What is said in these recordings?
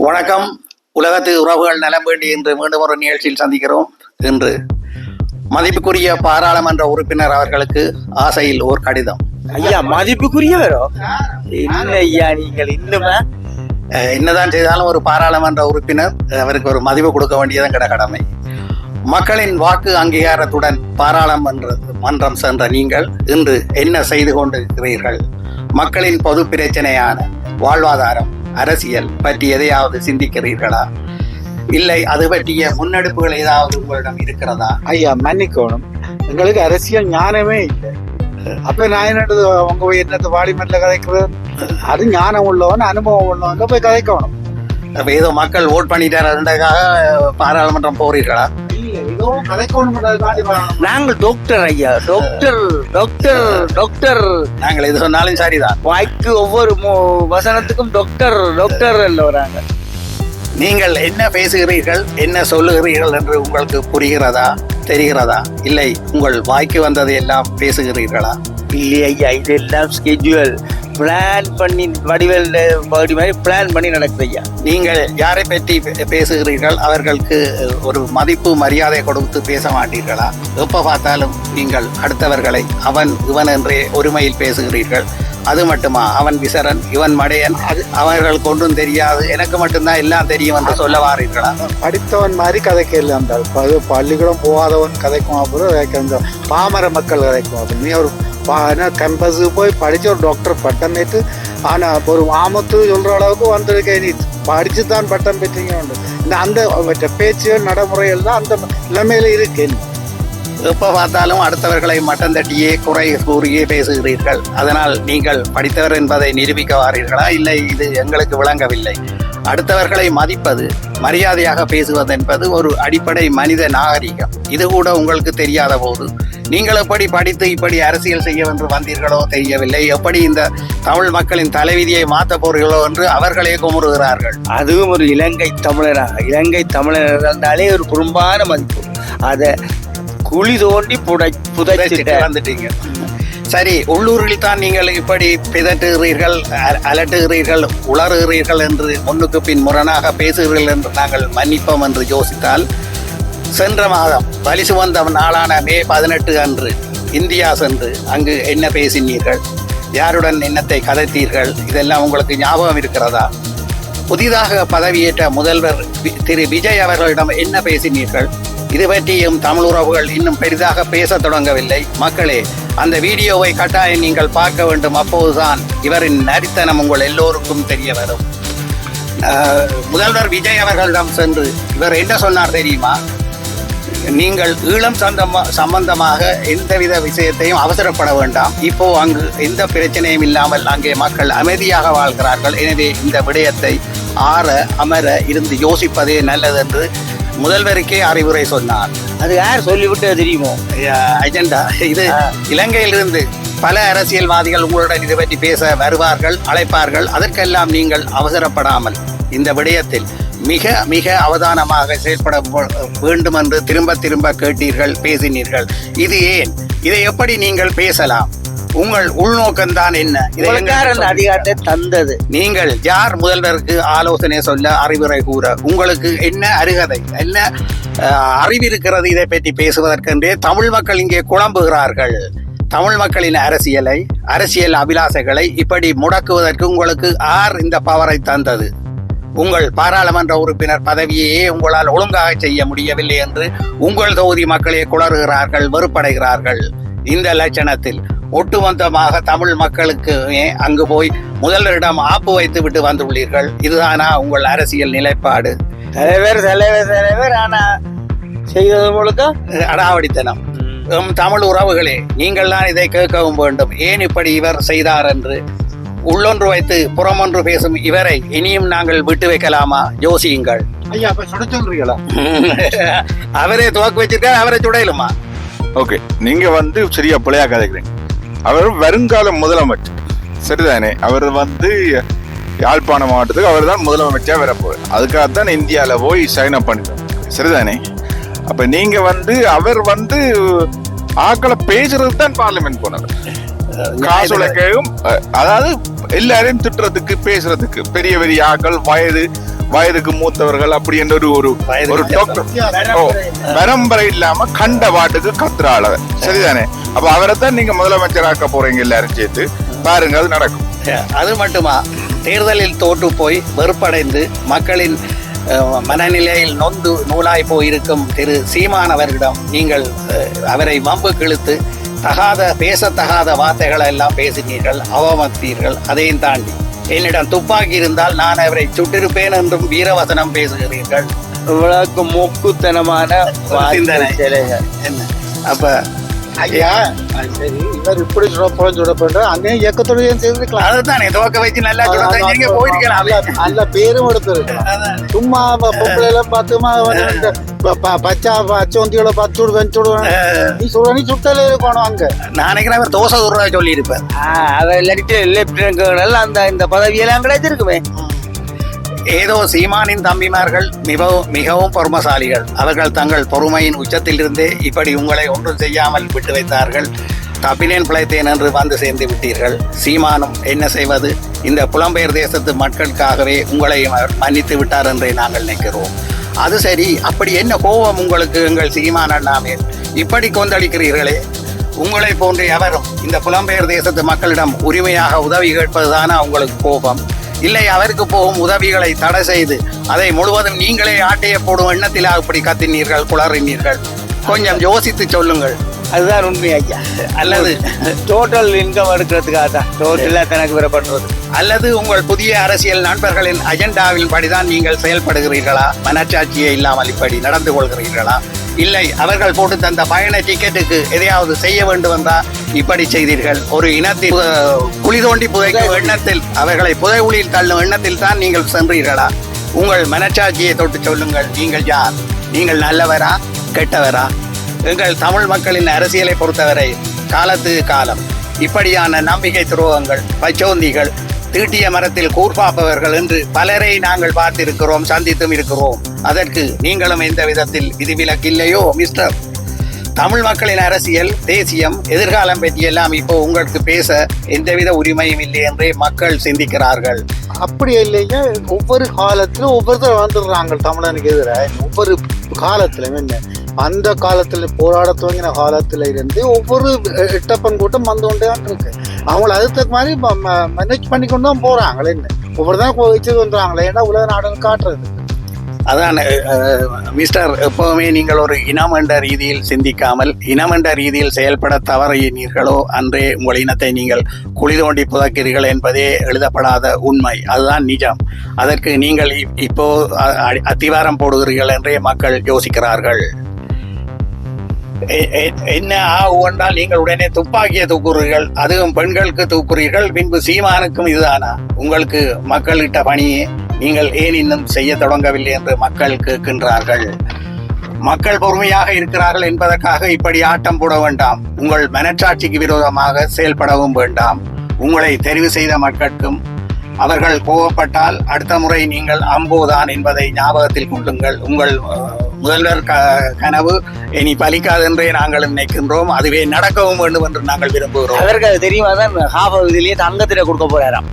வணக்கம். உலகத்து உறவுகள் நலம் வேண்டி இன்று மீண்டும் ஒரு நிகழ்ச்சியில் சந்திக்கிறோம். இன்று மதிப்புக்குரிய பாராளுமன்ற உறுப்பினர் அவர்களுக்கு ஆசையில் ஓர் கடிதம். ஐயா, மதிப்புக்குரியவரோ என்ன ஐயா நீங்கள் இன்னுமா? என்னதான் செய்தாலும் ஒரு பாராளுமன்ற உறுப்பினர் அவருக்கு ஒரு மதிப்பு கொடுக்க வேண்டியதும் கடமை. மக்களின் வாக்கு அங்கீகாரத்துடன் பாராளுமன்றம் சென்ற நீங்கள் இன்று என்ன செய்து கொண்டிருக்கிறீர்கள்? மக்களின் பொது பிரச்சனையான வாழ்வாதாரம், அரசியல் பற்றி எதையாவது சிந்திக்கிறீர்களா? இல்லை அது பற்றிய முன்னெடுப்புகள் ஏதாவது உங்களிடம் இருக்கிறதா? ஐயா, மன்னிக்கணும், எங்களுக்கு அரசியல் ஞானமே இல்லை. அப்ப நான் என்னது அவங்க போய் என்னது வாலிமன்ல கதைக்கிறது? அது ஞானம் உள்ளவன், அனுபவம் உள்ளவங்க போய் கதைக்கணும். அப்ப ஏதோ மக்கள் ஓட் பண்ணிட்டாருக்காக பாராளுமன்றம் போறீர்களா? நாங்கள் டாக்டர் ஐயா, டாக்டர் டாக்டர் டாக்டர். நாங்கள் எது சொன்னாலும் சரிதான். வாய்க்கு ஒவ்வொரு வசனத்துக்கும் டாக்டர் டாக்டர் அல்ல வராங்க. நீங்கள் என்ன பேசுகிறீர்கள், என்ன சொல்லுகிறீர்கள் என்று உங்களுக்கு புரிகிறதா, தெரிகிறதா? இல்லை உங்கள் வாய்க்கு வந்ததை எல்லாம் பேசுகிறீர்களா? இல்லை ஐயா, இதெல்லாம் ஸ்கெட்யூல் பிளான் பண்ணி வடிவேல் பகுதி மாதிரி பிளான் பண்ணி நடக்குது ஐயா. நீங்கள் யாரை பற்றி பேசுகிறீர்கள்? அவர்களுக்கு ஒரு மதிப்பு மரியாதை கொடுத்து பேச மாட்டீர்களா? எப்ப பார்த்தாலும் நீங்கள் அடுத்தவர்களை அவன் இவன் என்றே ஒருமையில் பேசுகிறீர்கள். அது மட்டுமா, அவன் விசரன், இவன் மடையன், அவர்களுக்கு ஒன்றும் தெரியாது, எனக்கு மட்டும்தான் எல்லாம் தெரியும் என்று சொல்ல வாரீர்களா? படித்தவன் மாதிரி கதைக்க இல்லை. அந்த பள்ளிக்கூடம் போகாதவன் கதைக்கும், அப்புறம் பாமர மக்கள் கதைக்கும். அப்படி நீ ஒரு கேம்பஸுக்கு போய் படிச்சு ஒரு டாக்டர் பட்டம் பெற்று, ஆனா ஒரு ஆமத்து சொல்ற அளவுக்கு வந்திருக்கேன். நீ படிச்சு தான் பட்டம் பெற்றீங்க. இந்த அந்த பேச்சுகள் நடைமுறைகள் தான் அந்த நிலைமையில இருக்கேன். எப்ப பார்த்தாலும் அடுத்தவர்களை மட்டம் தட்டியே குறை கூறியே பேசுகிறீர்கள். அதனால் நீங்கள் படித்தவர் என்பதை நிரூபிக்க வாரீர்களா? இல்லை இது எங்களுக்கு விளங்கவில்லை. அடுத்தவர்களை மதிப்பது, மரியாதையாக பேசுவது என்பது ஒரு அடிப்படை மனித நாகரிகம். இது கூட உங்களுக்கு தெரியாத போது நீங்கள் எப்படி படித்து இப்படி அரசியல் செய்ய என்று வந்தீர்களோ தெரியவில்லை. எப்படி இந்த தமிழ் மக்களின் தலைவிதியை மாற்ற போறீர்களோ என்று அவர்களே குமுறுகிறார்கள். அதுவும் ஒரு இலங்கை தமிழராக, இலங்கை தமிழர் இருந்தாலே ஒரு குறும்பான மதிப்பு. அதை குழி தோண்டி புதைச்சிட்டு வந்துட்டீங்க. சரி, உள்ளூரில் தான் நீங்கள் இப்படி பிதற்றுகிறீர்கள், அலட்டுகிறீர்கள், உளறுகிறீர்கள் என்று முன்னுக்கு பின் முரணாக பேசுகிறீர்கள் என்று நாங்கள் மன்னிப்போம் என்று யோசித்தால், சென்ற மாதம் வலி சுமந்த நாளான மே 18 அன்று இந்தியா சென்று அங்கு என்ன பேசினீர்கள்? யாருடன் என்னத்தை கதைத்தீர்கள்? இதெல்லாம் உங்களுக்கு ஞாபகம் இருக்கிறதா? புதிதாக பதவியேற்ற முதல்வர் திரு விஜய் அவர்களிடம் என்ன பேசினீர்கள்? இது பற்றியும் தமிழ் உறவுகள் இன்னும் பெரிதாக பேச தொடங்கவில்லை. மக்களே, அந்த வீடியோவை கட்டாயம் நீங்கள் பார்க்க வேண்டும். அப்போதுதான் இவரின் நரித்தனம் உங்கள் எல்லோருக்கும் தெரிய வரும். முதல்வர் விஜய் அவர்களிடம் சென்று இவர் என்ன சொன்னார் தெரியுமா? நீங்கள் ஈழம் சம்பந்தமாக எந்தவித விஷயத்தையும் அவசரப்பட வேண்டாம். இப்போ அங்கு எந்த பிரச்சனையும் இல்லாமல் அங்கே மக்கள் அமைதியாக வாழ்கிறார்கள். எனவே இந்த விடயத்தை அமர இருந்து யோசிப்பதே நல்லது என்று முதல்வருக்கே அறிவுரை சொன்னார். அது யார் சொல்லிவிட்டு தெரியுமோ? அஜெண்டா இது. இலங்கையிலிருந்து பல அரசியல்வாதிகள் உங்களுடன் இது பற்றி பேச வருவார்கள், அழைப்பார்கள். அதற்கெல்லாம் நீங்கள் அவசரப்படாமல் இந்த விடயத்தில் மிக மிக அவதானமாக செயல்பட வேண்டும் என்று திரும்ப திரும்ப கேட்டீர்கள், பேசினீர்கள். இது ஏன்? இதை எப்படி நீங்கள் பேசலாம்? உங்கள் உள்நோக்கம்தான் என்ன? அதிகாரத்தை தந்தது நீங்கள் யார்? முதல்வருக்கு ஆலோசனை சொல்ல, அறிவுரை கூற உங்களுக்கு என்ன அருகதை, என்ன அறிவிருக்கிறது இதை பற்றி பேசுவதற்கென்றே தமிழ் மக்கள் இங்கே குழம்புகிறார்கள். தமிழ் மக்களின் அரசியல் அபிலாசைகளை இப்படி முடக்குவதற்கு உங்களுக்கு யார் இந்த பவரை தந்தது? உங்கள் பாராளுமன்ற உறுப்பினர் பதவியையே உங்களால் ஒழுங்காக செய்ய முடியவில்லை என்று உங்கள் தொகுதி மக்களே குளறுகிறார்கள், வெறுப்படைகிறார்கள். இந்த லட்சணத்தில் ஒட்டுமொத்தமாக தமிழ் மக்களுக்கு அங்கு போய் முதல்வரிடம் ஆப்பு வைத்து விட்டு வந்துள்ளீர்கள். இதுதானா உங்கள் அரசியல் நிலைப்பாடு? தலைவர் ஆனா செய்வது முழுக்க அடாவடித்தனம். தமிழ் உறவுகளே, நீங்கள் தான் இதை கேட்கவும் வேண்டும். ஏன் இப்படி இவர் செய்தார் என்று உள்ளொன்று வைத்து புறமொன்று பேசும் இவரை இனியும் நாங்கள் விட்டு வைக்கலாமா? யோசியுங்கள். ஐயா, அப்ப சுட சொல்றீங்களா? அவரே துவக்க வச்சிருக்காரு, அவரை சுடையிலுமா? ஓகே, நீங்க சரியா பிள்ளையா கதைக்கிறீங்க. அவர் வருங்கால முதலமைச்சர், சரிதானே? அவர் யாழ்ப்பாண மாவட்டத்துக்கு அவர் தான் முதலமைச்சா வரப்போகுது. அதுக்காகத்தான் இந்தியாவில் போய் சைன் அப் பண்ணிட்டோம், சரிதானே? அப்ப நீங்க அவர் ஆக்களை பேசுறது தான் பார்லிமெண்ட் போனது. காசுலக்கையும், அதாவது எல்லாரையும் திட்டுறதுக்கு, பேசுறதுக்கு, பெரிய பெரிய ஆக்கள், வயதுக்கு மூத்தவர்கள் அப்படி என்ற ஒரு டாக்டர் பரம்பரை இல்லாம கண்ட பாட்டுக்கு கத்துறாள் அவர். சரிதானே? அப்ப அவரை தான் நீங்க முதலமைச்சராக்க போறீங்க எல்லாரும் சேர்த்து. பாருங்க, அது நடக்கும். அது மட்டுமா, தேர்தலில் தோற்று போய் வெறுப்படைந்து மக்களின் மனநிலையில் நொந்து நூலாய் போயிருக்கும் திரு சீமான் அவர்களிடம் நீங்கள் அவரை வம்பு கிழித்து பேசத்தகாத வார்த்தைகளை எல்லாம் பேசினீர்கள், அவமதித்தீர்கள். அதையும் தாண்டி என்னிடம் துப்பாக்கி இருந்தால் நான் அவரை சுட்டிருப்பேன் என்றும் வீரவசனம் பேசுகிறீர்கள். இவ்வளவுக்கு மூக்குத்தனமான சிந்தனை என்ன? அப்ப ஐயா சரி, இவர் இப்படி சுடப்போன்ற அங்கே இயக்கத்துடன் செய்திருக்கலாம். அதுதானே துவக்க வச்சு நல்லா நீங்க போயிருக்கலாம். நல்ல பேரும் எடுத்திருக்கலாம். சும்மா பொம்பளை எல்லாம் பார்த்துமா பச்சோந்தியோட பத்து நீ சுட்டல இருக்கணும் அங்க. நான் நினைக்கிறேன் அவர் தோசை தூரம் சொல்லி இருப்பேன். அதை லெப்டினன்ட் அந்த இந்த பதவியெல்லாம் கிடைச்சிருக்குமே. ஏதோ சீமானின் தம்பிமார்கள் மிகவும் பொறுமசாலிகள். அவர்கள் தங்கள் பொறுமையின் உச்சத்திலிருந்தே இப்படி உங்களை ஒன்றும் செய்யாமல் விட்டு வைத்தார்கள். தப்பினேன் பிழைத்தேன் என்று வந்து சேர்ந்து விட்டீர்கள். சீமானும் என்ன செய்வது? இந்த புலம்பெயர் தேசத்து மக்களுக்காகவே உங்களை மன்னித்து விட்டார் என்றே நாங்கள் நினைக்கிறோம். அது சரி, அப்படி என்ன கோபம் உங்களுக்கு எங்கள் சீமான் அண்ணாமே? இப்படி கொந்தளிக்கிறீர்களே. உங்களை போன்ற எவரும் இந்த புலம்பெயர் தேசத்து மக்களிடம் உரிமையாக உதவி கேட்பதுதானே உங்களுக்கு கோபம்? இல்லை அவருக்கு போகும் உதவிகளை தடை செய்து அதை முழுவதும் நீங்களே ஆட்டைய போடும் எண்ணத்தில் அப்படி கத்தினீர்கள், குளறினீர்கள்? கொஞ்சம் யோசித்து சொல்லுங்கள். அதுதான் உண்மை ஐயா. அல்லது டோட்டல் இன்கம் எடுக்கிறதுக்காக தான் டோட்டலா கணக்கு பெறப்படுறது. அல்லது உங்கள் புதிய அரசியல் நண்பர்களின் அஜெண்டாவின் படிதான் நீங்கள் செயல்படுகிறீர்களா? மனச்சாட்சியே இல்லாமல் இப்படி நடந்து கொள்கிறீர்களா? இல்லை அவர்கள் போட்டு தந்த பயண டிக்கெட்டுக்கு எதையாவது செய்ய வேண்டும் என்றா இப்படி செய்தீர்கள்? ஒரு இனத்தில் குழி தோண்டி புதைக்கும் எண்ணத்தில், அவர்களை புதைகுழியில் தள்ளும் எண்ணத்தில் தான் நீங்கள் சென்றீர்களா? உங்கள் மனச்சாட்சியை தொட்டு சொல்லுங்கள். நீங்கள் யார்? நீங்கள் நல்லவரா கெட்டவரா? எங்கள் தமிழ் மக்களின் அரசியலை பொறுத்தவரை காலத்துக்கு காலம் இப்படியான நம்பிக்கை துரோகங்கள், பச்சோந்திகள், தீட்டிய மரத்தில் கூர்பாப்பவர்கள் என்று பலரை நாங்கள் பார்த்திருக்கிறோம், சந்தித்தும் இருக்கிறோம். அதற்கு நீங்களும் எந்த விதத்தில் விதிவிலக்கில்லையோ மிஸ்டர்? தமிழ் மக்களின் அரசியல், தேசியம், எதிர்காலம் பற்றியெல்லாம் இப்போ உங்களுக்கு பேச எந்தவித உரிமையும் இல்லை என்றே மக்கள் சிந்திக்கிறார்கள். அப்படி இல்லைங்க. ஒவ்வொரு காலத்திலும் ஒவ்வொருத்தர் வந்துடுறாங்க தமிழனுக்கு எதிராக. ஒவ்வொரு காலத்திலும் என்ன, அந்த காலத்துல போராட துவங்கின காலத்துல இருந்து ஒவ்வொரு எட்டப்பன் கூட்டம் வந்து கொண்டே தான் இருக்கு. அவங்கள அதுக்கு மாதிரி மேனேஜ் பண்ணி கொண்டு தான் போறாங்களே. என்ன ஒவ்வொரு தான் வச்சு வந்துடுறாங்களே. ஏன்னா உலக நாடுன்னு காட்டுறது. அதான் மிஸ்டர், எப்பவுமே நீங்கள் ஒரு இனம் என்ற ரீதியில் சிந்திக்காமல் இனம் என்ற ரீதியில் செயல்பட தவறினீர்களோ அன்றே உங்கள் இனத்தை நீங்கள் குழி தோண்டி புதைக்கிறீர்கள் என்பதே எழுதப்படாத உண்மை. அதுதான் நிஜம். அதற்கு நீங்கள் இப்போ அத்திவாரம் போடுகிறீர்கள் என்றே மக்கள் யோசிக்கிறார்கள். என்ன ஆகும் என்றால் நீங்கள் உடனே துப்பாக்கியை தூக்குறீர்கள், அதுவும் பெண்களுக்கு தூக்குறீர்கள். பின்பு சீமானுக்கும் இதுதானா உங்களுக்கு மக்களிட்ட பணியே? நீங்கள் ஏன் இன்னும் செய்ய தொடங்கவில்லை என்று மக்கள் கேட்கின்றார்கள். மக்கள் பொறுமையாக இருக்கிறார்கள் என்பதற்காக இப்படி ஆட்டம் போட வேண்டாம். உங்கள் மனச்சாட்சிக்கு விரோதமாக செயல்படவும் வேண்டாம். உங்களை தெரிவு செய்த மக்களுக்கும் அவர்கள் கோவப்பட்டால் அடுத்த முறை நீங்கள் அம்போதான் என்பதை ஞாபகத்தில் கொள்ளுங்கள். உங்கள் முதல்வர் கனவு இனி பலிக்காது என்றே நாங்கள் நினைக்கின்றோம். அதுவே நடக்கவும் வேண்டும் என்று நாங்கள் விரும்புகிறோம். அதற்கு அது தெரியுமா தான் இதுலயே தங்கத்தில கொடுக்க போறாராம்.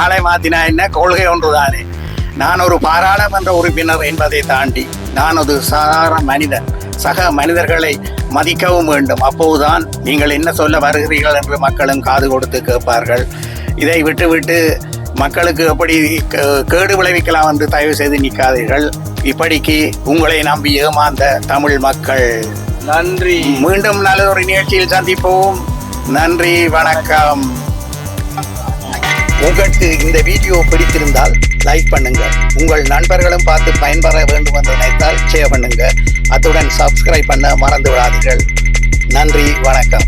ஆளை மாத்தினா என்ன, கொள்கை ஒன்றுதானே. நான் ஒரு பாராளுமன்ற உறுப்பினர் என்பதை தாண்டி நான் ஒரு சாதாரண மனிதன். சக மனிதர்களை மதிக்கவும் வேண்டும். அப்போதுதான் நீங்கள் என்ன சொல்ல வருகிறீர்கள் என்று மக்களும் காது கொடுத்து கேட்பார்கள். இதை விட்டு மக்களுக்கு எப்படி கேடு விளைவிக்கலாம் என்று தயவு செய்து நிற்காதீர்கள். இப்படிக்கு உங்களை நம்பி ஏமாந்த தமிழ் மக்கள். நன்றி. மீண்டும் நல்ல ஒரு நிகழ்ச்சியில் சந்திப்போம். நன்றி, வணக்கம். உங்களுக்கு இந்த வீடியோ பிடித்திருந்தால் லைக் பண்ணுங்க. உங்கள் நண்பர்களும் பார்த்து பயன்பெற வேண்டும் என்று நினைத்தால் ஷேர் பண்ணுங்க. அத்துடன் சப்ஸ்கிரைப் பண்ண மறந்து விடாதீர்கள். நன்றி, வணக்கம்.